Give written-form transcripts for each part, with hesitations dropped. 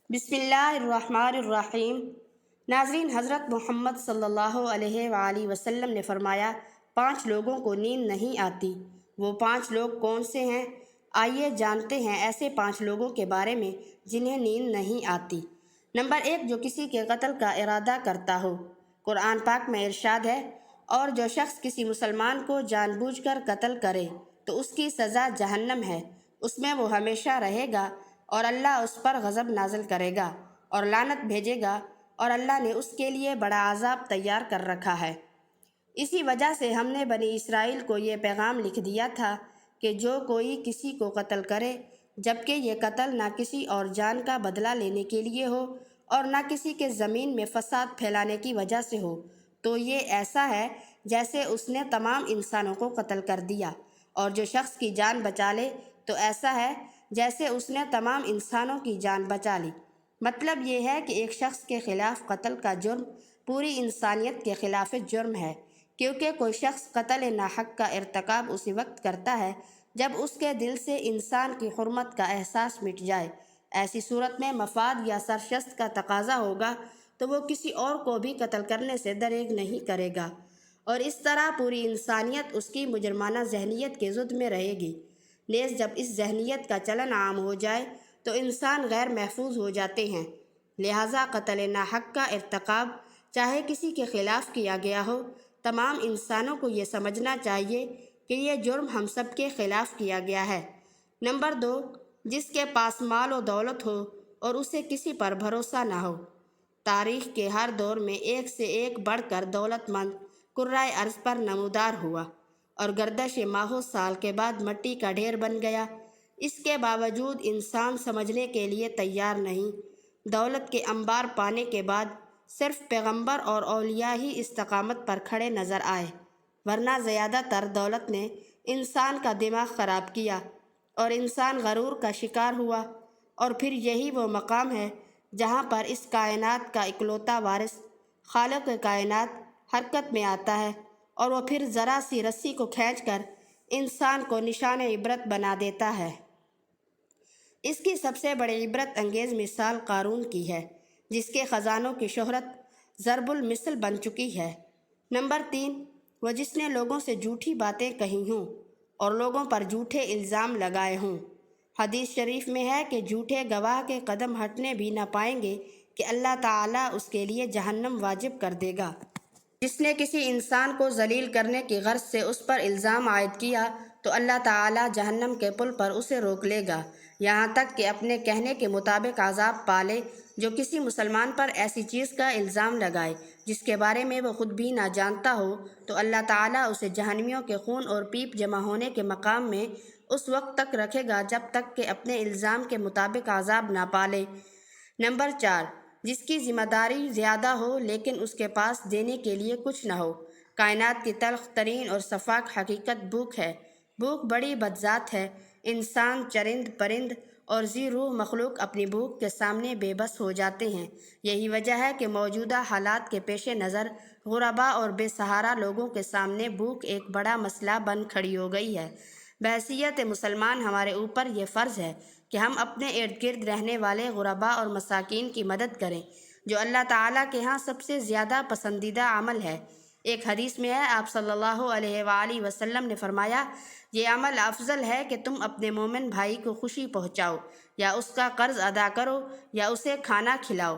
بسم اللہ الرحمن الرحیم۔ ناظرین، حضرت محمد صلی اللہ علیہ وآلہ وسلم نے فرمایا، 5 لوگوں کو نیند نہیں آتی۔ وہ 5 لوگ کون سے ہیں؟ آئیے جانتے ہیں ایسے 5 لوگوں کے بارے میں جنہیں نیند نہیں آتی۔ نمبر 1، جو کسی کے قتل کا ارادہ کرتا ہو۔ قرآن پاک میں ارشاد ہے، اور جو شخص کسی مسلمان کو جان بوجھ کر قتل کرے تو اس کی سزا جہنم ہے، اس میں وہ ہمیشہ رہے گا، اور اللہ اس پر غضب نازل کرے گا اور لعنت بھیجے گا، اور اللہ نے اس کے لیے بڑا عذاب تیار کر رکھا ہے۔ اسی وجہ سے ہم نے بنی اسرائیل کو یہ پیغام لکھ دیا تھا کہ جو کوئی کسی کو قتل کرے، جبکہ یہ قتل نہ کسی اور جان کا بدلہ لینے کے لیے ہو اور نہ کسی کے زمین میں فساد پھیلانے کی وجہ سے ہو، تو یہ ایسا ہے جیسے اس نے تمام انسانوں کو قتل کر دیا، اور جو شخص کی جان بچا لے تو ایسا ہے جیسے اس نے تمام انسانوں کی جان بچا لی۔ مطلب یہ ہے کہ ایک شخص کے خلاف قتل کا جرم پوری انسانیت کے خلاف جرم ہے، کیونکہ کوئی شخص قتل ناحق کا ارتکاب اسی وقت کرتا ہے جب اس کے دل سے انسان کی حرمت کا احساس مٹ جائے۔ ایسی صورت میں مفاد یا سرشست کا تقاضا ہوگا تو وہ کسی اور کو بھی قتل کرنے سے دریغ نہیں کرے گا، اور اس طرح پوری انسانیت اس کی مجرمانہ ذہنیت کے ضد میں رہے گی۔ نیز جب اس ذہنیت کا چلن عام ہو جائے تو انسان غیر محفوظ ہو جاتے ہیں۔ لہٰذا قتل ناحق کا ارتکاب چاہے کسی کے خلاف کیا گیا ہو، تمام انسانوں کو یہ سمجھنا چاہیے کہ یہ جرم ہم سب کے خلاف کیا گیا ہے۔ نمبر 2، جس کے پاس مال و دولت ہو اور اسے کسی پر بھروسہ نہ ہو۔ تاریخ کے ہر دور میں ایک سے ایک بڑھ کر دولت مند کرۂ ارض پر نمودار ہوا، اور گردش ماہوں سال کے بعد مٹی کا ڈھیر بن گیا۔ اس کے باوجود انسان سمجھنے کے لیے تیار نہیں۔ دولت کے انبار پانے کے بعد صرف پیغمبر اور اولیاء ہی استقامت پر کھڑے نظر آئے، ورنہ زیادہ تر دولت نے انسان کا دماغ خراب کیا اور انسان غرور کا شکار ہوا۔ اور پھر یہی وہ مقام ہے جہاں پر اس کائنات کا اکلوتا وارث، خالق کائنات، حرکت میں آتا ہے، اور وہ پھر ذرا سی رسی کو کھینچ کر انسان کو نشان عبرت بنا دیتا ہے۔ اس کی سب سے بڑی عبرت انگیز مثال قارون کی ہے، جس کے خزانوں کی شہرت ضرب المثل بن چکی ہے۔ نمبر 3، وہ جس نے لوگوں سے جھوٹی باتیں کہی ہوں اور لوگوں پر جھوٹے الزام لگائے ہوں۔ حدیث شریف میں ہے کہ جھوٹے گواہ کے قدم ہٹنے بھی نہ پائیں گے کہ اللہ تعالیٰ اس کے لیے جہنم واجب کر دے گا۔ جس نے کسی انسان کو ذلیل کرنے کی غرض سے اس پر الزام عائد کیا تو اللہ تعالیٰ جہنم کے پل پر اسے روک لے گا، یہاں تک کہ اپنے کہنے کے مطابق عذاب پالے۔ جو کسی مسلمان پر ایسی چیز کا الزام لگائے جس کے بارے میں وہ خود بھی نہ جانتا ہو تو اللہ تعالیٰ اسے جہنمیوں کے خون اور پیپ جمع ہونے کے مقام میں اس وقت تک رکھے گا جب تک کہ اپنے الزام کے مطابق عذاب نہ پالے۔ نمبر 4، جس کی ذمہ داری زیادہ ہو لیکن اس کے پاس دینے کے لیے کچھ نہ ہو۔ کائنات کی تلخ ترین اور سفاک حقیقت بھوک ہے۔ بھوک بڑی بدذات ہے۔ انسان، چرند پرند اور ذی روح مخلوق اپنی بھوک کے سامنے بے بس ہو جاتے ہیں۔ یہی وجہ ہے کہ موجودہ حالات کے پیش نظر غربا اور بے سہارا لوگوں کے سامنے بھوک ایک بڑا مسئلہ بن کھڑی ہو گئی ہے۔ بحیثیت مسلمان ہمارے اوپر یہ فرض ہے کہ ہم اپنے ارد گرد رہنے والے غربا اور مساکین کی مدد کریں، جو اللہ تعالیٰ کے ہاں سب سے زیادہ پسندیدہ عمل ہے۔ ایک حدیث میں ہے، آپ صلی اللہ علیہ وآلہ وسلم نے فرمایا، یہ عمل افضل ہے کہ تم اپنے مومن بھائی کو خوشی پہنچاؤ، یا اس کا قرض ادا کرو، یا اسے کھانا کھلاؤ۔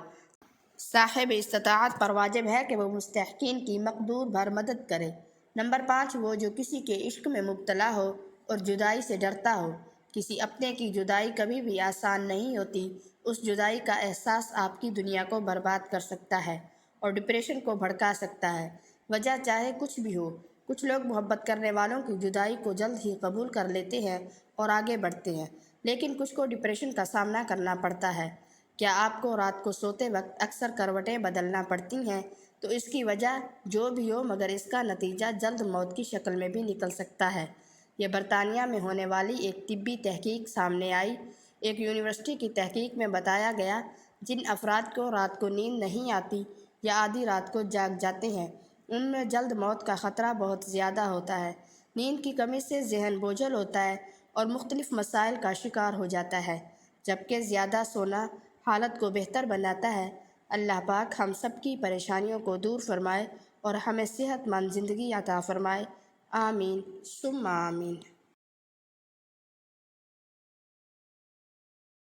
صاحب استطاعت پر واجب ہے کہ وہ مستحقین کی مقدور بھر مدد کرے۔ نمبر 5، وہ جو کسی کے عشق میں مبتلا ہو اور جدائی سے ڈرتا ہو۔ کسی اپنے کی جدائی کبھی بھی آسان نہیں ہوتی۔ اس جدائی کا احساس آپ کی دنیا کو برباد کر سکتا ہے اور ڈپریشن کو بھڑکا سکتا ہے، وجہ چاہے کچھ بھی ہو۔ کچھ لوگ محبت کرنے والوں کی جدائی کو جلد ہی قبول کر لیتے ہیں اور آگے بڑھتے ہیں، لیکن کچھ کو ڈپریشن کا سامنا کرنا پڑتا ہے۔ کیا آپ کو رات کو سوتے وقت اکثر کروٹیں بدلنا پڑتی ہیں؟ تو اس کی وجہ جو بھی ہو، مگر اس کا نتیجہ جلد موت کی شکل میں بھی نکل سکتا ہے۔ یہ برطانیہ میں ہونے والی ایک طبی تحقیق سامنے آئی۔ ایک یونیورسٹی کی تحقیق میں بتایا گیا، جن افراد کو رات کو نیند نہیں آتی یا آدھی رات کو جاگ جاتے ہیں، ان میں جلد موت کا خطرہ بہت زیادہ ہوتا ہے۔ نیند کی کمی سے ذہن بوجھل ہوتا ہے اور مختلف مسائل کا شکار ہو جاتا ہے، جبکہ زیادہ سونا حالت کو بہتر بناتا ہے۔ اللہ پاک ہم سب کی پریشانیوں کو دور فرمائے اور ہمیں صحت مند زندگی عطا فرمائے۔ آمین ثم آمین۔